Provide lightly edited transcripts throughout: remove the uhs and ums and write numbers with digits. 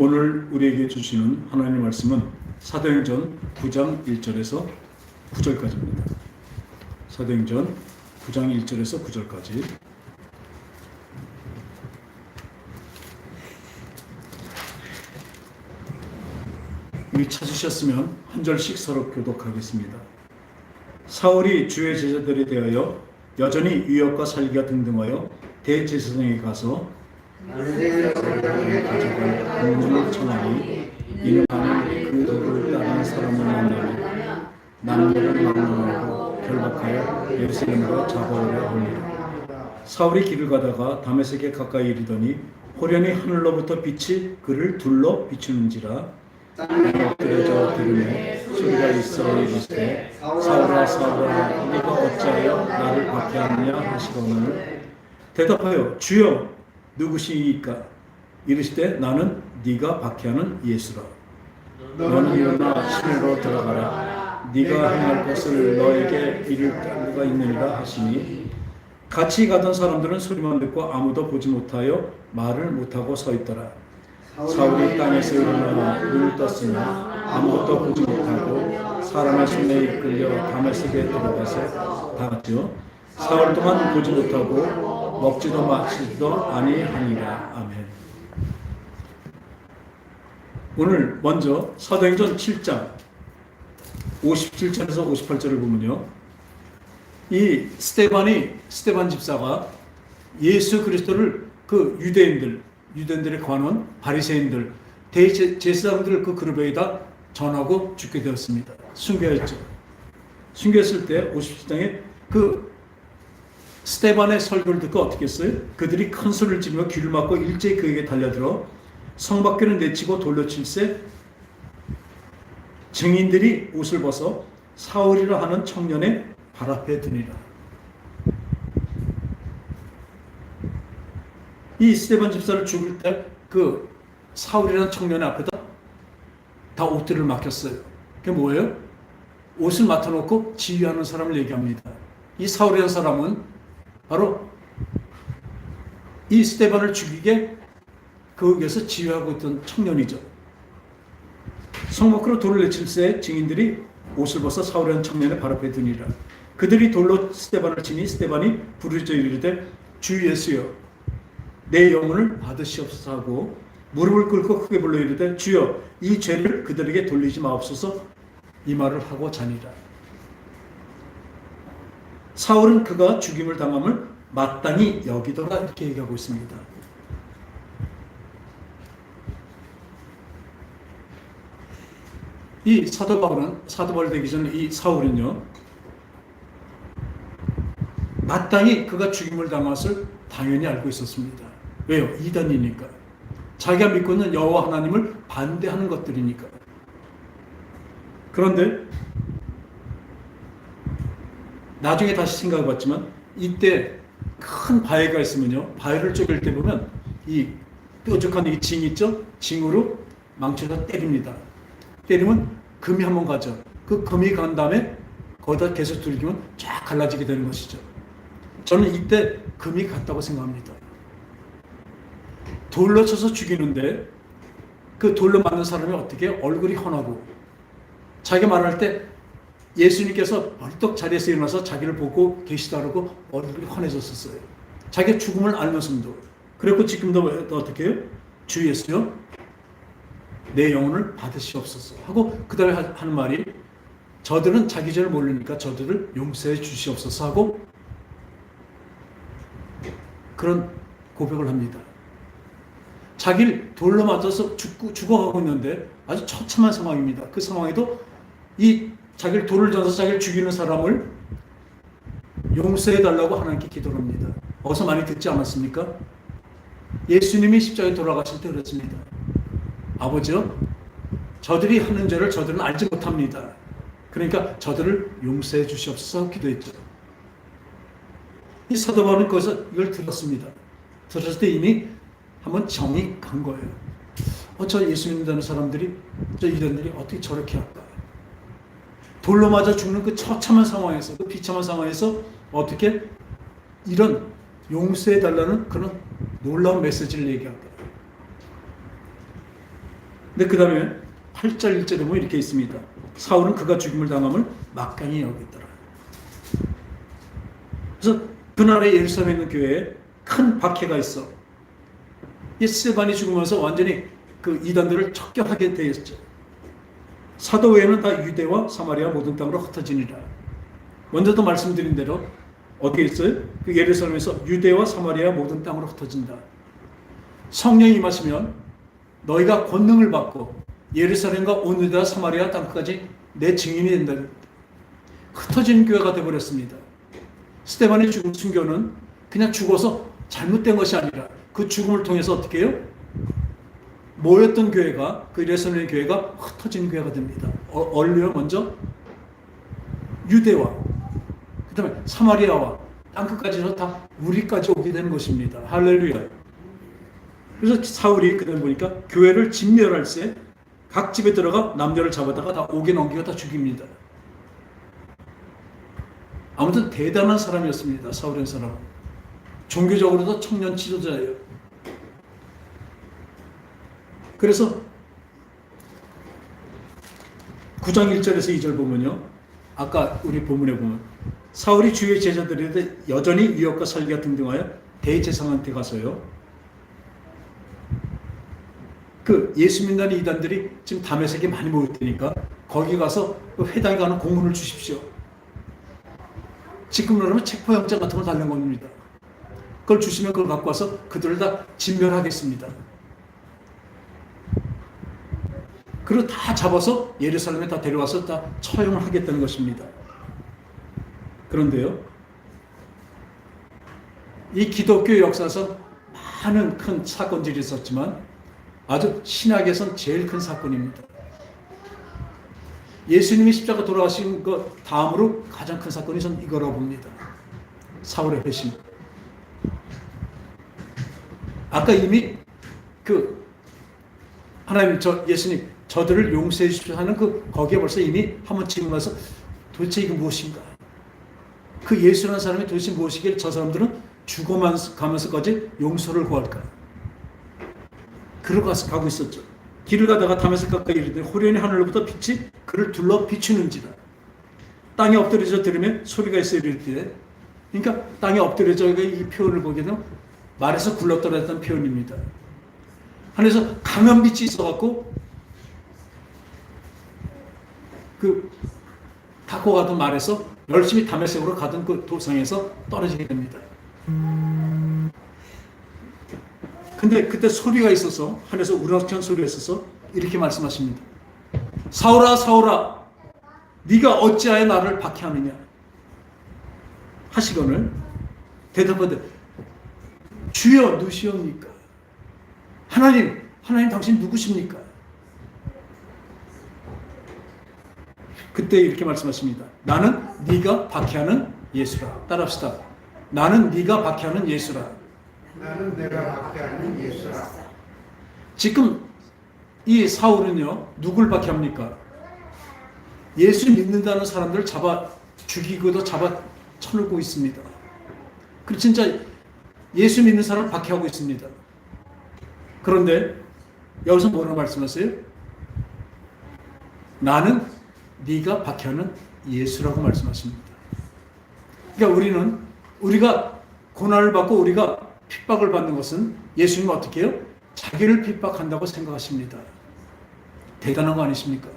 오늘 우리에게 주시는 하나님의 말씀은 사도행전 9장 1절에서 9절까지입니다. 사도행전 9장 1절에서 9절까지. 이미 찾으셨으면 한 절씩 서로 교독하겠습니다. 사울이 주의 제자들에 대하여 여전히 위협과 살기가 등등하여 대제사장에게 가서 가져갈 공문을 청하니 이는 나는 그 도를 따르는 사람을 만나면 나는 그를 막론하고 결박하여 예루살렘으로 잡아오려 합니다. 사울이 길을 가다가 다메섹에 가까이 이르더니 호련히 하늘로부터 빛이 그를 둘러 비추는지라. 엎드려져 들으매 소리가 있어 이르시되 사울아 사울아 네가 어찌하여 나를 박해하느냐 하시거늘 대답하여 주여 누구시이까? 이르시되 나는 네가 박해하는 예수라. 너는 일어나 시내로 들어가라. 네가 행할 것을 너에게 이를 때가 있느니라 하시니 같이 가던 사람들은 소리만 듣고 아무도 보지 못하여 말을 못하고 서 있더라. 사울이 땅에서 일어나 눈을 떴으나 아무것도 보지 못하고 사람의 손에 이끌려 다메섹에 들어가서 다갔죠. 사흘 동안 보지 못하고 먹지도 마시지도 아니하니라. 아멘. 오늘 먼저 사도행전 7장 57절에서 58절을 보면요, 이 스데반 집사가 예수 그리스도를 그 유대인들의 관원, 바리새인들, 대제사장들 그 그룹에다 전하고 죽게 되었습니다. 순교했죠. 순교했을 때 57장에 그 스데반의 설교를 듣고 어떻게 했어요? 그들이 큰 소리를 지르며 귀를 막고 일제히 그에게 달려들어 성 밖에는 내치고 돌로 칠세 증인들이 옷을 벗어 사울이라 하는 청년의 발 앞에 드니라. 이 스데반 집사를 죽일 때 그 사울이라는 청년의 앞에다 다 옷들을 맡겼어요. 그게 뭐예요? 옷을 맡아놓고 지휘하는 사람을 얘기합니다. 이 사울이라는 사람은 바로 이 스데반을 죽이게 거기에서 지휘하고 있던 청년이죠. 성 밖으로 돌을 내칠새 증인들이 옷을 벗어 사울이라는 청년의 발 앞에 드니라. 그들이 돌로 스데반을 치니 스데반이 부르짖어 이르되 주 예수여 내 영혼을 받으시옵소서 하고 무릎을 꿇고 크게 불러 이르되 주여 이 죄를 그들에게 돌리지 마옵소서 이 말을 하고 자니라. 사울은 그가 죽임을 당함을 마땅히 여기더라 이렇게 얘기하고 있습니다. 이 사도 바울 되기 전에 이 사울은요, 마땅히 그가 죽임을 당한 것을 당연히 알고 있었습니다. 왜요? 이단이니까. 자기가 믿고 있는 여호와 하나님을 반대하는 것들이니까. 그런데 나중에 다시 생각해 봤지만 이때 큰 바위가 있으면요, 바위를 쪼갤 때 보면 이 뾰족한 이 징 있죠? 징으로 망쳐서 때립니다. 때리면 금이 한번 가죠. 그 금이 간 다음에 거기다 계속 두들기면 쫙 갈라지게 되는 것이죠. 저는 이때 금이 갔다고 생각합니다. 돌로 쳐서 죽이는데 그 돌로 맞는 사람이 어떻게 얼굴이 환하고, 자기가 말할 때 예수님께서 벌떡 자리에서 일어나서 자기를 보고 계시다라고 얼굴이 환해졌었어요. 자기의 죽음을 알면서도. 그리고 지금도 어떻게 해요? 주 예수요 내 영혼을 받으시옵소서 하고 그 다음에 하는 말이 저들은 자기 죄를 모르니까 저들을 용서해 주시옵소서 하고 그런 고백을 합니다. 자기를 돌로 맞아서 죽어가고 있는데 아주 처참한 상황입니다. 그 상황에도 이 자기를 돌을 져서 자기를 죽이는 사람을 용서해달라고 하나님께 기도를 합니다. 어디서 많이 듣지 않았습니까? 예수님이 십자가에 돌아가실 때 그랬습니다. 아버지요, 저들이 하는 죄를 저들은 알지 못합니다. 그러니까 저들을 용서해 주시옵소서 기도했죠. 이 사도 바울은 거기서 이걸 들었습니다. 들었을 때 이미 한번 정이 간 거예요. 저 예수 믿는다는 사람들이, 저 이단들이 어떻게 저렇게 할까? 돌로 맞아 죽는 그 처참한 상황에서, 그 비참한 상황에서 어떻게 이런 용서해달라는 그런 놀라운 메시지를 얘기할까? 근데 그 다음에 8절 1절에 보면 이렇게 있습니다. 사울은 그가 죽임을 당함을 막강히 여겼더라. 그래서 그날의 예루살렘에 있는 교회에 큰 박해가 있어. 이 스데반이 죽으면서 완전히 그 이단들을 척결하게 되었죠. 사도 외에는 다 유대와 사마리아 모든 땅으로 흩어지니라. 먼저도 말씀드린 대로 어떻게 있어요? 그 예루살렘에서 유대와 사마리아 모든 땅으로 흩어진다. 성령이 임하시면 너희가 권능을 받고 예루살렘과 온 유대와 사마리아 땅까지 내 증인이 된다. 흩어진 교회가 되어버렸습니다. 스데반의 죽은 순교는 그냥 죽어서 잘못된 것이 아니라 그 죽음을 통해서 어떻게 해요? 모였던 교회가, 그 예루살렘 교회가 흩어진 교회가 됩니다. 얼려 먼저 유대와 그 다음에 사마리아와 땅끝까지서 다 우리까지 오게 되는 것입니다. 할렐루야. 그래서 사울이 그다음에 보니까 교회를 진멸할 때 각 집에 들어가 남녀를 잡아다가 다 옥에 넘기고 다 죽입니다. 아무튼 대단한 사람이었습니다. 사울이라는 사람은. 종교적으로도 청년 지도자예요. 그래서 9장 1절에서 2절 보면요. 아까 우리 본문에 보면 사울이 주의 제자들에게 여전히 위협과 설교가 등등하여 대제사장한테 가서요. 그 예수 믿는 이단들이 지금 다메섹에 많이 모였다니까 거기 가서 회당에 가는 공문을 주십시오. 지금으로 하면 체포영장 같은 걸 달는 겁니다. 그걸 주시면 그걸 갖고 와서 그들을 다 진멸하겠습니다. 그리고 다 잡아서 예루살렘에 다 데려와서 다 처형을 하겠다는 것입니다. 그런데요, 이 기독교 역사에서 많은 큰 사건들이 있었지만 아주 신학에선 제일 큰 사건입니다. 예수님이 십자가 돌아가신 것 다음으로 가장 큰 사건이 전 이거라고 봅니다. 사울의 회심. 아까 이미 그 하나님 예수님 저들을 용서해 주십시오 하는 거기에 벌써 이미 한번 지금 가서 도대체 이게 무엇인가? 그 예수라는 사람이 도대체 무엇이길 저 사람들은 죽어만 가면서까지 용서를 구할까? 그러고 가고 있었죠. 길을 가다가 다메섹 가까이 이르되 호련히 하늘로부터 빛이 그를 둘러 비추는지라. 땅에 엎드려져 들으면 소리가 있어 이르되, 그러니까 땅에 엎드려져 이 표현을 보게 되면 말에서 굴러떨어졌던 표현입니다. 하늘에서 강한 빛이 있어갖고 그 닫고 가던 말에서 열심히 다메섹으로 가던 그 도상에서 떨어지게 됩니다. 근데 그때 소리가 있어서 하늘에서 우렁찬 소리가 있어서 이렇게 말씀하십니다. 사울아 사울아 네가 어찌하여 나를 박해하느냐 하시거늘 대답하되 주여 누시옵니까? 하나님 당신 누구십니까? 그때 이렇게 말씀하십니다. 나는 네가 박해하는 예수라. 따라합시다. 나는 네가 박해하는 예수라. 나는 내가 박해하는 예수라. 지금 이 사울은요 누굴 박해합니까? 예수 믿는다는 사람들을 잡아 죽이고도 잡아 쳐놓고 있습니다. 그 진짜 예수 믿는 사람을 박해하고 있습니다. 그런데 여기서 뭐라고 말씀하세요? 나는 네가 박해하는 예수라고 말씀하십니다. 그러니까 우리가 고난을 받고 우리가 핍박을 받는 것은 예수님은 어떻게 해요? 자기를 핍박한다고 생각하십니다. 대단한 거 아니십니까?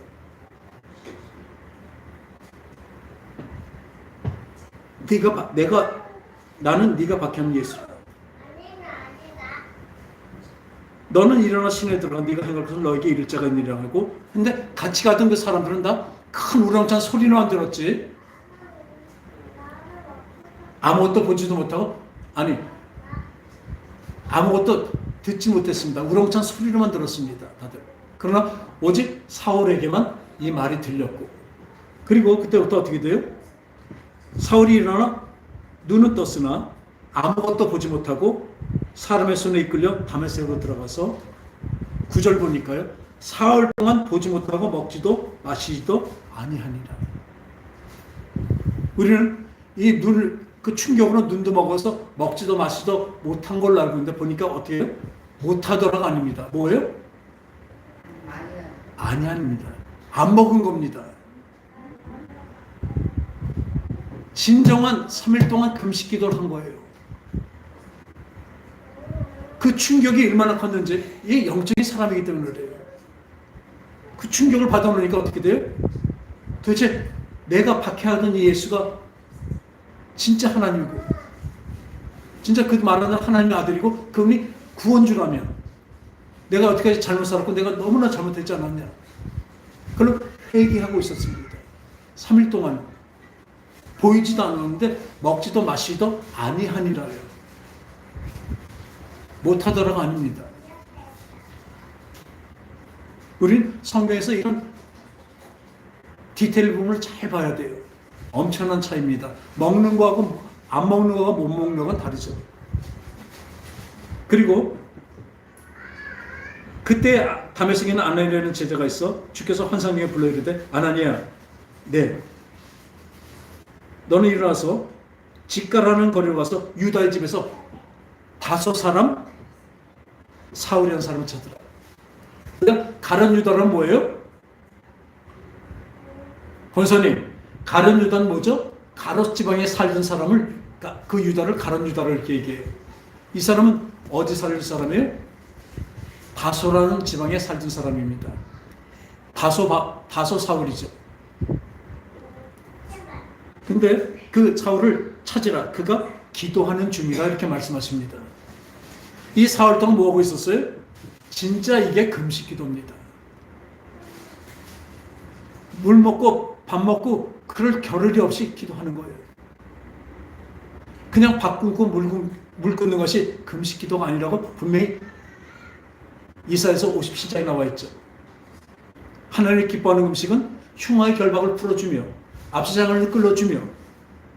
나는 네가 박해하는 예수라. 너는 일어나 시내에 들어가 네가 행할 것을 너에게 이를 자가 있느니라 하고, 근데 같이 가던 그 사람들은 다 큰 우렁찬 소리만 들었지 아무것도 보지도 못하고 아무것도 듣지 못했습니다. 우렁찬 소리로만 들었습니다. 다들. 그러나 오직 사울에게만 이 말이 들렸고, 그리고 그때부터 어떻게 돼요? 사울이 일어나 눈은 떴으나 아무것도 보지 못하고 사람의 손에 이끌려 다메섹으로 들어가서 9절 보니까요. 사흘 동안 보지 못하고 먹지도 마시지도 아니하니라. 우리는 이 눈을 그 충격으로 눈도 먹어서 먹지도 마시지도 못한 걸로 알고 있는데 보니까 어떻게 해요? 못하더라가 아닙니다. 뭐예요? 아닙니다. 안 먹은 겁니다. 진정한 3일 동안 금식 기도를 한 거예요. 그 충격이 얼마나 컸는지, 이 영적인 사람이기 때문에 그래요. 그 충격을 받아놓으니까 어떻게 돼요? 도대체 내가 박해하던 이 예수가 진짜 하나님이고, 진짜 그 말하는 하나님의 아들이고, 그분이 구원주라면 내가 어떻게 잘못 살았고 내가 너무나 잘못했지 않았냐. 그걸 회개하고 있었습니다. 3일 동안 보이지도 않았는데 먹지도 마시도 아니하니라요. 못하더라가 아닙니다. 우린 성경에서 이런 디테일 부분을 잘 봐야 돼요. 엄청난 차이입니다. 먹는 거하고 안 먹는 거하고 못 먹는 거가 다르죠. 그리고 그때 다메섹에는 아나니아라는 제자가 있어. 주께서 환상 중에 불러 이르되 아나니아, 네, 너는 일어나서 직가라는 거리로 가서 유다의 집에서 5 사람, 사울이라는 사람을 찾으라. 그러니까 가룟 유다는 뭐예요? 권사님, 가룟 유다는 뭐죠? 가롯 지방에 살던 사람을, 그 유다를 가룟 유다를 이렇게 얘기해요. 이 사람은 어디 살던 사람이에요? 다소라는 지방에 살던 사람입니다. 다소 사울이죠. 근데 그 사울을 찾으라. 그가 기도하는 중이다. 이렇게 말씀하십니다. 이 사흘 동안 뭐하고 있었어요? 진짜 이게 금식 기도입니다. 물 먹고 밥 먹고 그럴 겨를이 없이 기도하는 거예요. 그냥 밥 굶고 물 끊는 것이 금식 기도가 아니라고 분명히 이사야서 57장에 나와 있죠. 하나님이 기뻐하는 금식은 흉화의 결박을 풀어주며 압시장을 끌어주며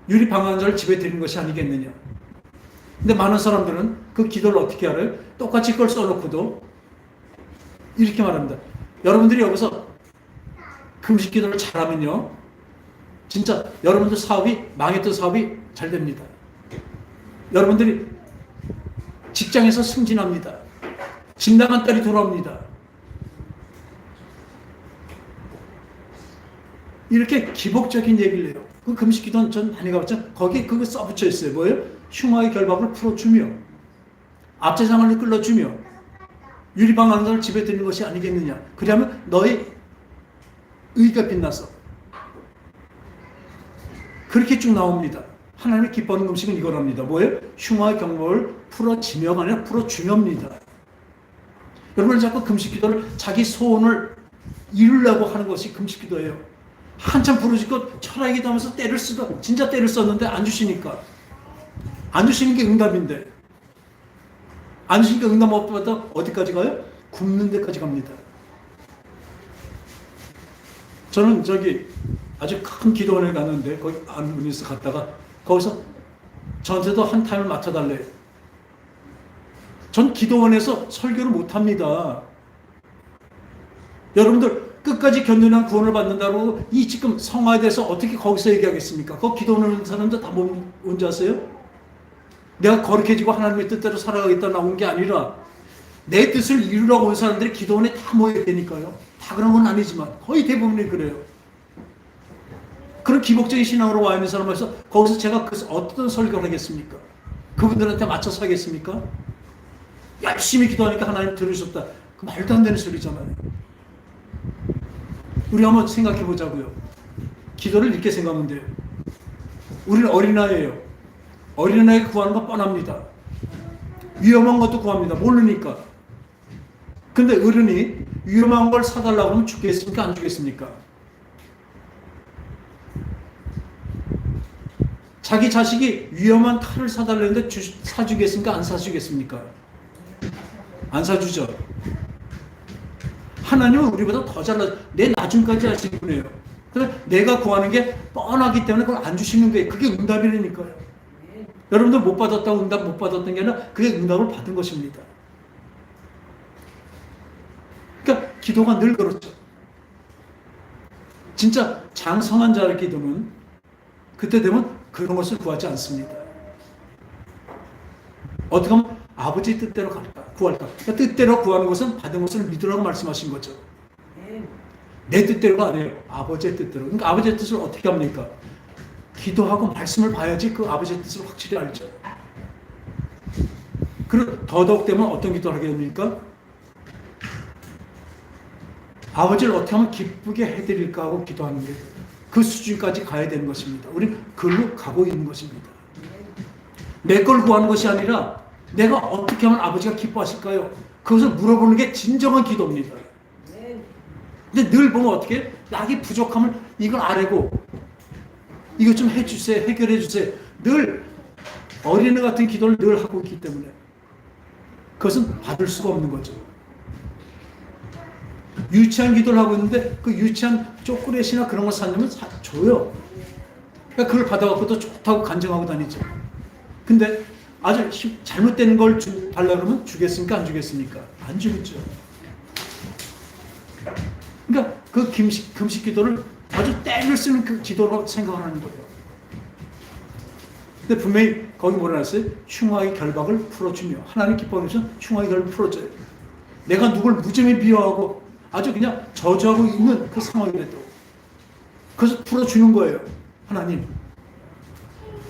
유리 방황한 자를 집에 데리는 것이 아니겠느냐. 근데 많은 사람들은 그 기도를 어떻게 알아요? 똑같이 그걸 써놓고도 이렇게 말합니다. 여러분들이 여기서 금식 기도를 잘하면요, 진짜 여러분들 사업이, 망했던 사업이 잘 됩니다. 여러분들이 직장에서 승진합니다. 집 나간 딸이 돌아옵니다. 이렇게 기복적인 얘기를 해요. 그 금식 기도는 전 많이 가봤죠. 거기 그거 써붙여 있어요. 뭐예요? 흉화의 결박을 풀어주며 앞제장을 끌어주며 유리방황자를 집에 드는 것이 아니겠느냐. 그러면 너의 의가 빛나서. 그렇게 쭉 나옵니다. 하나님이 기뻐하는 금식은 이거랍니다. 뭐예요? 흉화의 결박을 풀어지며가 아니라 풀어주며입니다. 여러분 자꾸 금식 기도를 자기 소원을 이루려고 하는 것이 금식 기도예요. 한참 부르짖고 철학의 기도하면서 때를 쓰다 진짜 때를 썼는데 안 주시니까, 안 주시는 게 응답인데, 안 주시니까 응답 못 받아 어디까지 가요? 굶는 데까지 갑니다. 저는 저기 아주 큰 기도원에 갔는데 거기 안 분이서 갔다가 거기서 저한테도 한 타임을 맡아달래요. 전 기도원에서 설교를 못합니다. 여러분들 끝까지 견디는 구원을 받는다고 이 지금 성화에 대해서 어떻게 거기서 얘기하겠습니까? 거기 기도원에 있는 사람들 다 뭔지 아세요? 내가 거룩해지고 하나님의 뜻대로 살아가겠다 나온 게 아니라 내 뜻을 이루려고 온 사람들이 기도원에 다 모여야 되니까요. 다 그런 건 아니지만 거의 대부분이 그래요. 그런 기복적인 신앙으로 와 있는 사람에서 거기서 제가 어떤 설교를 하겠습니까? 그분들한테 맞춰서 하겠습니까? 열심히 기도하니까 하나님 들으셨다. 그 말도 안 되는 소리잖아요. 우리 한번 생각해 보자고요. 기도를 이렇게 생각하면 돼요. 우리는 어린아이예요. 어린아이가 구하는 거 뻔합니다. 위험한 것도 구합니다. 모르니까. 근데 어른이 위험한 걸 사달라고 하면 주겠습니까? 안 주겠습니까? 자기 자식이 위험한 칼을 사달라는데 사주겠습니까? 안 사주겠습니까? 안 사주죠. 하나님은 우리보다 더 잘나, 내 나중까지 하시는 분이에요. 그래서 내가 구하는 게 뻔하기 때문에 그걸 안 주시는 거예요. 그게 응답이라니까요. 여러분들 못 받았다고 응답 못 받았던 게 아니라 그게 응답을 받은 것입니다. 그러니까 기도가 늘 그렇죠. 진짜 장성한 자의 기도는 그때 되면 그런 것을 구하지 않습니다. 어떻게 하면 아버지 뜻대로 갈까? 구할까? 그러니까 뜻대로 구하는 것은 받은 것을 믿으라고 말씀하신 거죠. 내 뜻대로가 아니에요. 아버지의 뜻대로. 그러니까 아버지의 뜻을 어떻게 합니까? 기도하고 말씀을 봐야지 그 아버지의 뜻을 확실히 알죠. 그리고 더더욱 되면 어떤 기도를 하게 됩니까? 아버지를 어떻게 하면 기쁘게 해드릴까 하고 기도하는 게 그 수준까지 가야 되는 것입니다. 우리는 그걸로 가고 있는 것입니다. 내 걸 구하는 것이 아니라 내가 어떻게 하면 아버지가 기뻐하실까요? 그것을 물어보는 게 진정한 기도입니다. 근데 늘 보면 어떻게 나에게 부족함을 이걸 아래고 이것 좀 해주세요. 해결해 주세요. 늘 어린애 같은 기도를 늘 하고 있기 때문에 그것은 받을 수가 없는 거죠. 유치한 기도를 하고 있는데 그 유치한 초콜릿이나 그런 걸 사려면 줘요. 그러니까 그걸 받아갖고 또 좋다고 간증하고 다니죠. 근데 아주 잘못된 걸 달라고 그러면 주겠습니까? 안 주겠습니까? 안 주겠죠. 그러니까 그 금식 기도를 아주 때를 쓰는 그 기도로 생각을 하는 거예요. 근데 분명히 거기 뭐라 했어요? 흉악의 결박을 풀어주며 하나님 기뻐하면서 흉악의 결박을 풀어줘요. 내가 누굴 무지하게 미워하고 아주 그냥 저주하고 있는 그 상황이라도 그래서 풀어주는 거예요. 하나님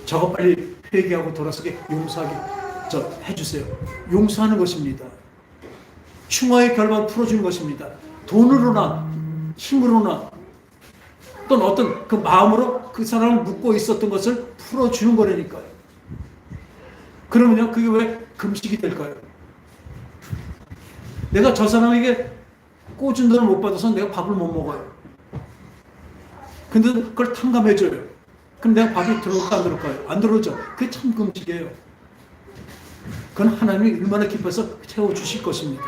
저거 빨리 회개하고 돌아서게 용서하게 해주세요. 용서하는 것입니다. 흉악의 결박을 풀어주는 것입니다. 돈으로나 힘으로나 또는 어떤 그 마음으로 그 사람을 묶고 있었던 것을 풀어주는 거라니까요. 그러면요 그게 왜 금식이 될까요? 내가 저 사람에게 꽂은 돈을 못 받아서 내가 밥을 못 먹어요. 근데 그걸 탕감해줘요. 그럼 내가 밥이 들어올까 안 들어올까요? 안 들어오죠. 그게 참 금식이에요. 그건 하나님이 얼마나 기뻐서 채워주실 것입니다.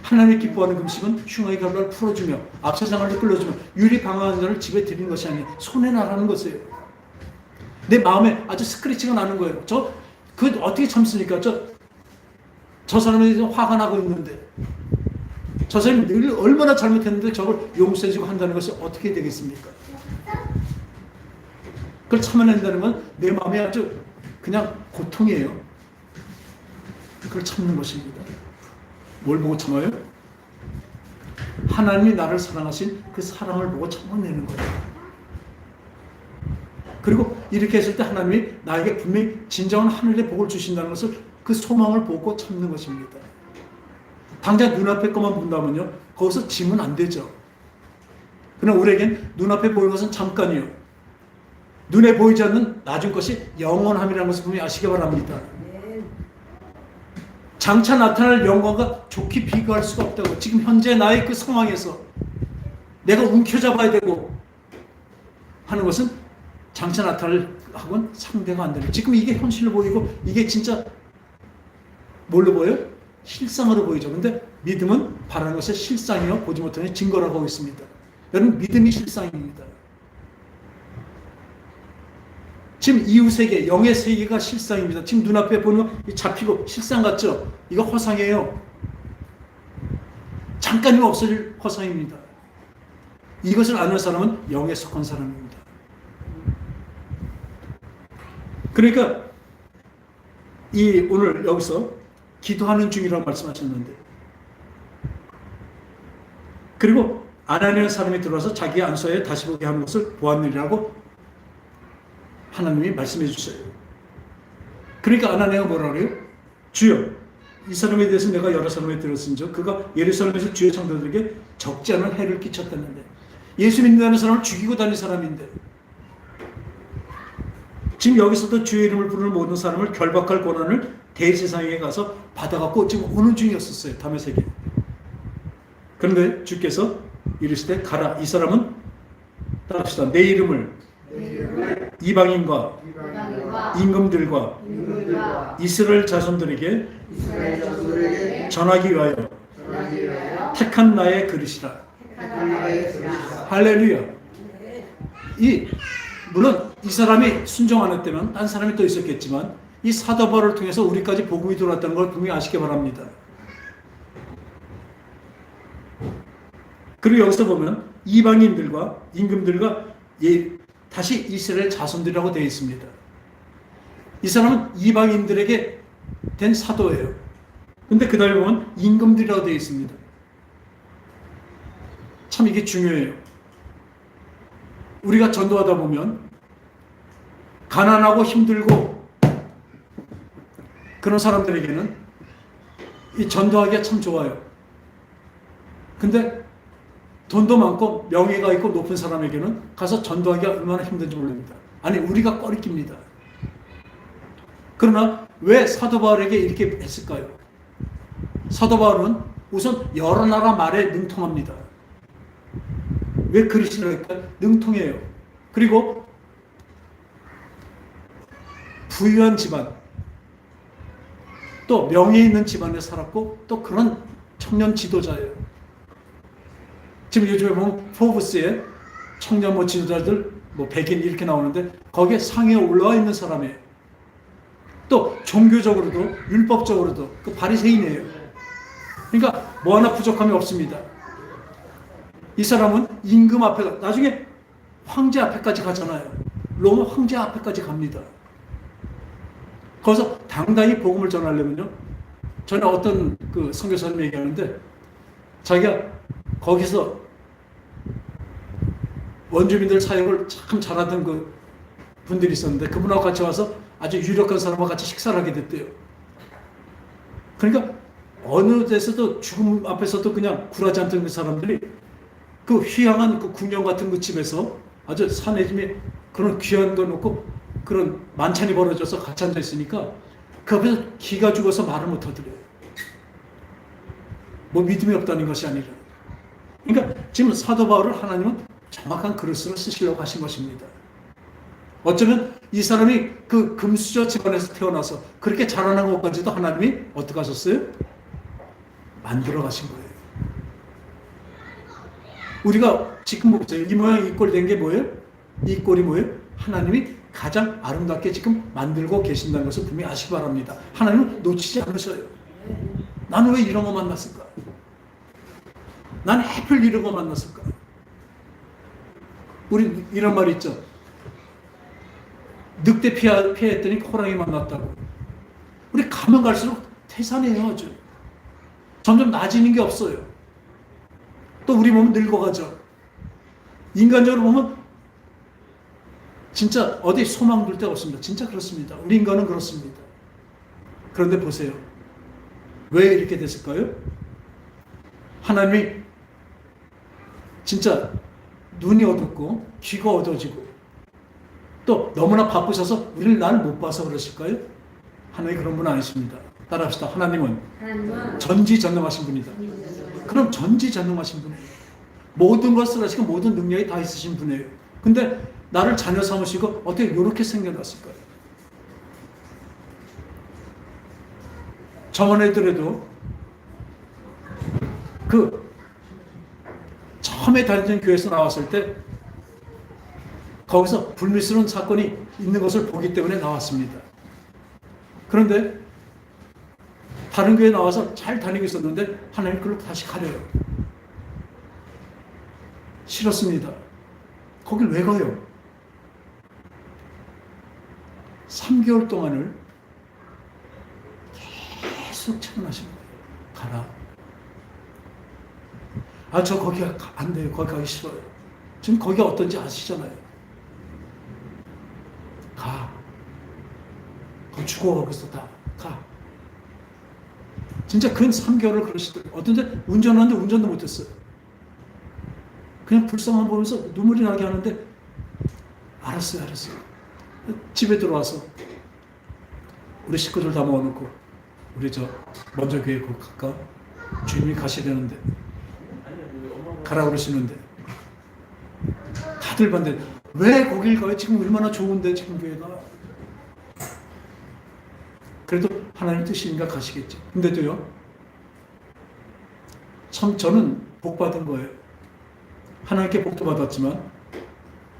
하나님이 기뻐하는 금식은 흉악의 결박을 풀어주며 앞세상을 이끌어주며 유리 방황한 자를 집에 들이는 것이 아니에요. 손에 나라는 것이에요. 내 마음에 아주 스크래치가 나는 거예요. 그 어떻게 참습니까? 저 사람에 대해서 화가 나고 있는데 저 사람이 늘 얼마나 잘못했는데 저걸 용서해주고 한다는 것이 어떻게 되겠습니까? 그걸 참아낸다는 건 내 마음이 아주 그냥 고통이에요. 그걸 참는 것입니다. 뭘 보고 참아요? 하나님이 나를 사랑하신 그 사랑을 보고 참아내는 거예요. 그리고 이렇게 했을 때 하나님이 나에게 분명히 진정한 하늘의 복을 주신다는 것을 그 소망을 보고 참는 것입니다. 당장 눈앞에 것만 본다면요 거기서 짐은 안 되죠. 그러나 우리에겐 눈앞에 보이는 것은 잠깐이요. 눈에 보이지 않는 나중 것이 영원함이라는 것을 분명히 아시기 바랍니다. 장차 나타날 영광과 좋게 비교할 수가 없다고. 지금 현재 나의 그 상황에서 내가 움켜잡아야 되고 하는 것은 장차 나타날 하고는 상대가 안 되는. 지금 이게 현실로 보이고 이게 진짜 뭘로 보여요? 실상으로 보이죠. 근데 믿음은 바라는 것의 실상이요 보지 못하는 증거라고 하고 있습니다. 여러분 믿음이 실상입니다. 지금 이웃세계, 영의 세계가 실상입니다. 지금 눈앞에 보는 거 잡히고 실상 같죠? 이거 허상이에요. 잠깐이면 없어질 허상입니다. 이것을 아는 사람은 영에 속한 사람입니다. 그러니까 오늘 여기서 기도하는 중이라고 말씀하셨는데 그리고 아나니아 사람이 들어와서 자기 안서에 다시 보게 하는 것을 보았느니라고 하나님이 말씀해 주세요. 그러니까 아나니아가 뭐라 그래요? 주여 이 사람에 대해서 내가 여러 사람에 들었은즉 그가 예루살렘에서 주의 성도들에게 적지 않은 해를 끼쳤다는데 예수 믿는다는 사람을 죽이고 다닌 사람인데 지금 여기서도 주의 이름을 부르는 모든 사람을 결박할 권한을 대제사장에게 가서 받아갖고 지금 오는 중이었었어요. 다메섹에. 그런데 주께서 이르시되 가라. 이 사람은 따라합시다. 내 이름을 이방인과 임금들과 이스라엘 자손들에게 전하기 위하여 택한 나의 그릇이라. 할렐루야. 물론 이 사람이 순종 안 했다면 딴 사람이 또 있었겠지만 이 사도 바울을 통해서 우리까지 복음이 들어왔다는 걸 분명히 아시기 바랍니다. 그리고 여기서 보면 이방인들과 임금들과 다시 이스라엘 자손들이라고 되어 있습니다. 이 사람은 이방인들에게 된 사도예요. 근데 그 다음에 보면 임금들이라고 되어 있습니다. 참 이게 중요해요. 우리가 전도하다 보면 가난하고 힘들고 그런 사람들에게는 이 전도하기가 참 좋아요. 근데 돈도 많고 명예가 있고 높은 사람에게는 가서 전도하기가 얼마나 힘든지 모릅니다. 아니, 우리가 꺼리낍니다. 그러나 왜 사도 바울에게 이렇게 했을까요? 사도 바울은 우선 여러 나라 말에 능통합니다. 왜 그리스도일까요? 능통해요. 그리고 부유한 집안, 또 명예 있는 집안에 살았고 또 그런 청년 지도자예요. 지금 요즘에 보면 포브스에 청년 지도자들 100인 이렇게 나오는데 거기에 상위에 올라와 있는 사람이에요. 또 종교적으로도 율법적으로도 그 바리새인이에요. 그러니까 뭐 하나 부족함이 없습니다. 이 사람은 임금 앞에 나중에 황제 앞에까지 가잖아요. 로마 황제 앞에까지 갑니다. 거기서 당당히 복음을 전하려면요. 전에 어떤 그 선교사님이 얘기하는데 자기가 거기서 원주민들 사역을 참 잘하던 그 분들이 있었는데 그분하고 같이 와서 아주 유력한 사람과 같이 식사를 하게 됐대요. 그러니까 어느 데서도 죽음 앞에서도 그냥 굴하지 않던 그 사람들이 그 휘황한 그 궁전 같은 그 집에서 아주 사내짐에 그런 귀한 거 놓고 그런 만찬이 벌어져서 같이 앉아 있으니까 그 앞에서 기가 죽어서 말을 못 하더래요. 뭐 믿음이 없다는 것이 아니라. 그러니까 지금 사도 바울을 하나님은 정확한 그릇으로 쓰시려고 하신 것입니다. 어쩌면 이 사람이 그 금수저 집안에서 태어나서 그렇게 자라난 것까지도 하나님이 어떻게 하셨어요? 만들어 가신 거예요. 우리가 지금 보세요. 이 모양 이 꼴 된 게 뭐예요? 이 꼴이 뭐예요? 하나님이 가장 아름답게 지금 만들고 계신다는 것을 분명히 아시기 바랍니다. 하나님은 놓치지 않으셔요. 나는 왜 이런 거 만났을까? 난 하필 이런 거 만났을까? 우리 이런 말이 있죠. 늑대 피했더니 호랑이 만났다고. 우리 가면 갈수록 태산해요. 아주. 점점 나아지는 게 없어요. 또 우리 몸은 늙어가죠. 인간적으로 보면 진짜 어디 소망 둘 데가 없습니다. 진짜 그렇습니다. 우리 인간은 그렇습니다. 그런데 보세요. 왜 이렇게 됐을까요? 하나님이 진짜 눈이 어둡고 귀가 어두워지고 또 너무나 바쁘셔서 우리를 나를 못 봐서 그러실까요? 하나님이 그런 분 아니십니다. 따라합시다. 하나님은 전지전능하신 분이다. 그럼 전지전능하신 분이에요. 모든 것을 하시고 모든 능력이 다 있으신 분이에요. 근데 나를 자녀 삼으시고 어떻게 이렇게 생겨났을까요? 저번 애들에도 그 처음에 다니던 교회에서 나왔을 때 거기서 불미스러운 사건이 있는 것을 보기 때문에 나왔습니다. 그런데 다른 교회에 나와서 잘 다니고 있었는데 하나님 그걸 다시 가려요. 싫었습니다. 거길 왜 가요? 3개월 동안을 계속 체험하신 거예요. 가라. 아, 저 거기 안 돼요. 거기 가기 싫어요. 지금 거기가 어떤지 아시잖아요. 가. 거기 죽어. 거기서 다 가. 진짜 근 3개월을 그러시더라고요. 어떤 데 운전하는데 운전도 못했어요. 그냥 불쌍한 보면서 눈물이 나게 하는데 알았어요. 집에 들어와서 우리 식구들 다 모아놓고 우리 저 먼저 교회 그 갈까? 주님이 가시려는데 가라 그러시는데 다들 반대. 왜 거길 가요? 지금 얼마나 좋은데 지금 교회가. 그래도 하나님 뜻이니까 가시겠죠. 근데도요. 참 저는 복 받은 거예요. 하나님께 복도 받았지만